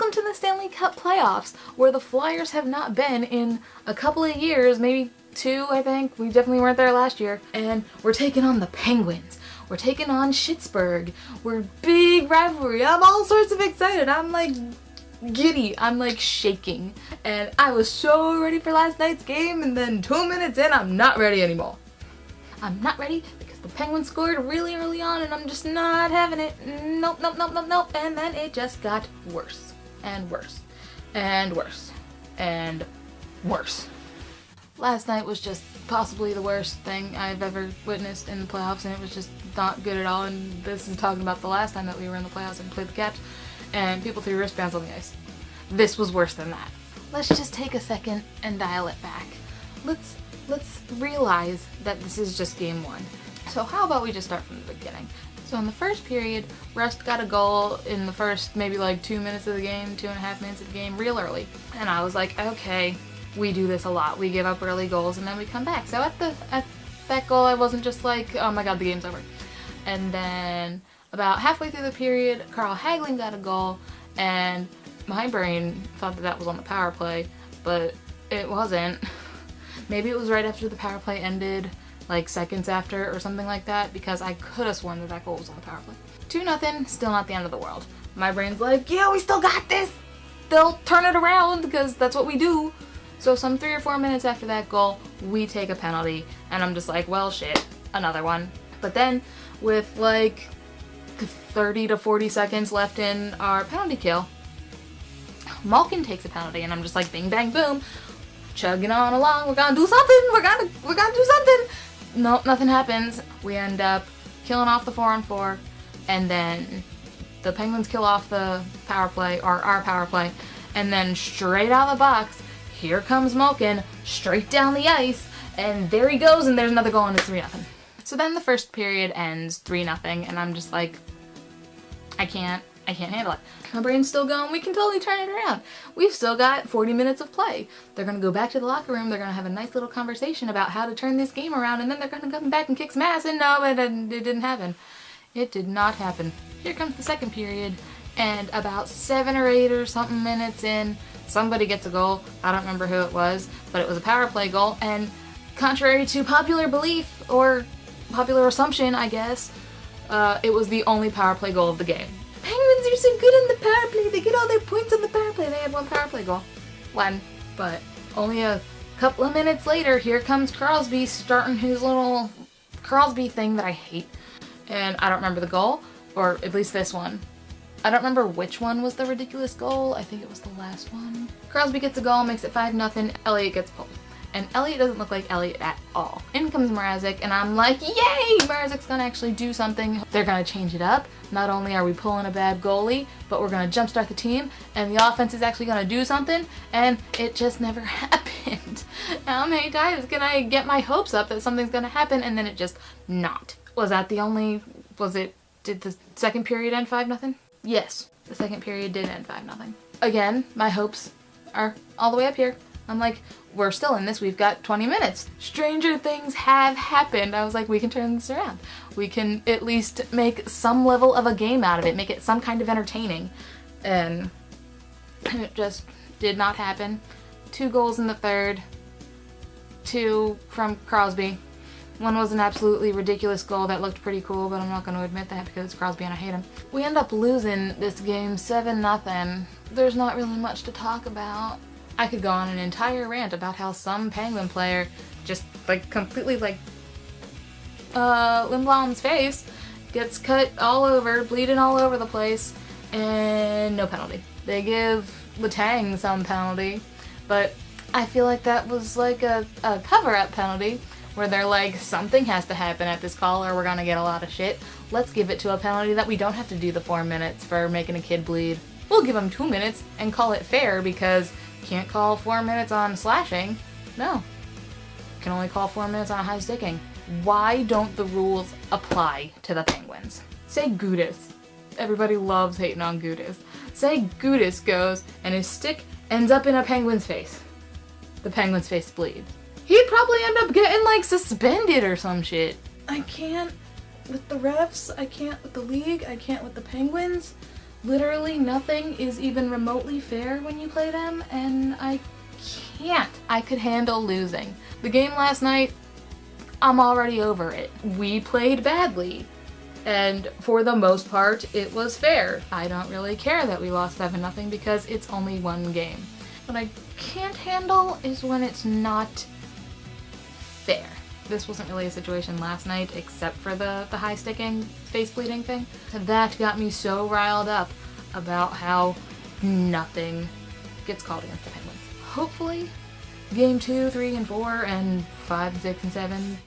Welcome to the Stanley Cup playoffs, where the Flyers have not been in a couple of years, maybe 2, I think. We definitely weren't there last year. And we're taking on the Penguins. We're taking on Schittsburg. We're big rivalry. I'm all sorts of excited. I'm like giddy. I'm like shaking. And I was so ready for last night's game, and then 2 minutes in, I'm not ready anymore. I'm not ready because the Penguins scored really early on and I'm just not having it. Nope, nope, nope, nope, nope. And then it just got worse and worse and worse and worse. Last night was just possibly the worst thing I've ever witnessed in the playoffs, and it was just not good at all. And this is talking about the last time that we were in the playoffs and played the Caps and people threw wristbands on the ice. This was worse than that. Let's just take a second and dial it back. Let's realize that this is just game 1. So how about we just start from the beginning? So in the first period, Rust got a goal in the first maybe like 2 minutes of the game, 2.5 minutes of the game, real early. And I was like, okay, we do this a lot. We give up early goals and then we come back. So at that goal, I wasn't just like, oh my god, the game's over. And then about halfway through the period, Carl Hagelin got a goal, and my brain thought that that was on the power play, but it wasn't. Maybe it was right after the power play ended, like seconds after or something like that, because I could have sworn that that goal was on the power play. 2-0, still not the end of the world. My brain's like, yeah, we still got this! They'll turn it around, because that's what we do. So some 3 or 4 minutes after that goal, we take a penalty, and I'm just like, well shit, another one. But then, with like 30 to 40 seconds left in our penalty kill, Malkin takes a penalty, and I'm just like, bing bang boom, chugging on along, we're gonna do something, we're gonna do something. Nope, nothing happens. We end up killing off the 4-on-4, and then the Penguins kill off the power play, or our power play, and then straight out of the box, here comes Malkin, straight down the ice, and there he goes, and there's another goal, and it's 3-0. So then the first period ends 3-0, and I'm just like, I can't handle it. My brain's still going, we can totally turn it around. We've still got 40 minutes of play. They're gonna go back to the locker room, they're gonna have a nice little conversation about how to turn this game around, and then they're gonna come back and kick some ass, and no, it didn't happen. It did not happen. Here comes the second period, and about 7 or 8 or something minutes in, somebody gets a goal. I don't remember who it was, but it was a power play goal, and contrary to popular belief, or popular assumption, I guess, it was the only power play goal of the game. Penguins are so good on the power play. They get all their points on the power play. They had 1 power play goal. 1. But only a couple of minutes later, here comes Crosby starting his little Crosby thing that I hate. And I don't remember the goal, or at least this one. I don't remember which one was the ridiculous goal. I think it was the last one. Crosby gets a goal, makes it 5-0. Elliott gets pulled. And Elliott doesn't look like Elliott at all. In comes Mrazek, and I'm like, yay! Mrazek's gonna actually do something. They're gonna change it up. Not only are we pulling a bad goalie, but we're gonna jumpstart the team, and the offense is actually gonna do something, and it just never happened. How many times can I get my hopes up that something's gonna happen, and then it just not? Was that the only, did the second period end 5-0? Yes, the second period did end 5-0. Again, my hopes are all the way up here. I'm like, we're still in this, we've got 20 minutes. Stranger things have happened. I was like, we can turn this around. We can at least make some level of a game out of it, make it some kind of entertaining. And it just did not happen. 2 goals in the third, 2 from Crosby. 1 was an absolutely ridiculous goal that looked pretty cool, but I'm not going to admit that because it's Crosby and I hate him. We end up losing this game 7-0. There's not really much to talk about. I could go on an entire rant about how some Penguin player just like completely like Lindblom's face gets cut all over, bleeding all over the place, and no penalty. They give Letang some penalty, but I feel like that was like a cover-up penalty where they're like, something has to happen at this call or we're gonna get a lot of shit. Let's give it to a penalty that we don't have to do the 4 minutes for making a kid bleed. We'll give him 2 minutes and call it fair because can't call 4 minutes on slashing. No. Can only call 4 minutes on high sticking. Why don't the rules apply to the Penguins? Say Gudis. Everybody loves hating on Gudis. Say Gudis goes and his stick ends up in a Penguin's face. The Penguin's face bleeds. He'd probably end up getting like suspended or some shit. I can't with the refs, I can't with the league, I can't with the Penguins. Literally nothing is even remotely fair when you play them, and I can't. I could handle losing. The game last night, I'm already over it. We played badly, and for the most part, it was fair. I don't really care that we lost 7-0 because it's only one game. What I can't handle is when it's not fair. This wasn't really a situation last night, except for the high sticking, face bleeding thing. That got me so riled up about how nothing gets called against the Penguins. Hopefully, game 2, 3, and 4, and 5, 6, and 7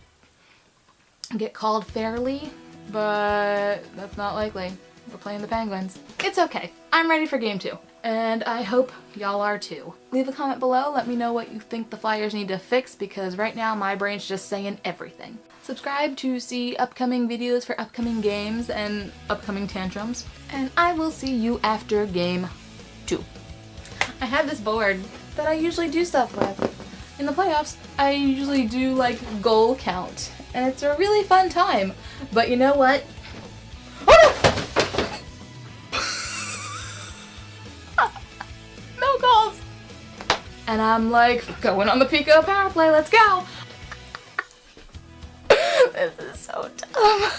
get called fairly, but that's not likely. We're playing the Penguins. It's okay. I'm ready for game 2. And I hope y'all are too. Leave a comment below, let me know what you think the Flyers need to fix, because right now my brain's just saying everything. Subscribe to see upcoming videos for upcoming games and upcoming tantrums, and I will see you after game 2. I have this board that I usually do stuff with. In the playoffs, I usually do like goal count, and it's a really fun time. But you know what? No goals! And I'm like, going on the Pico power play, let's go! This is so dumb.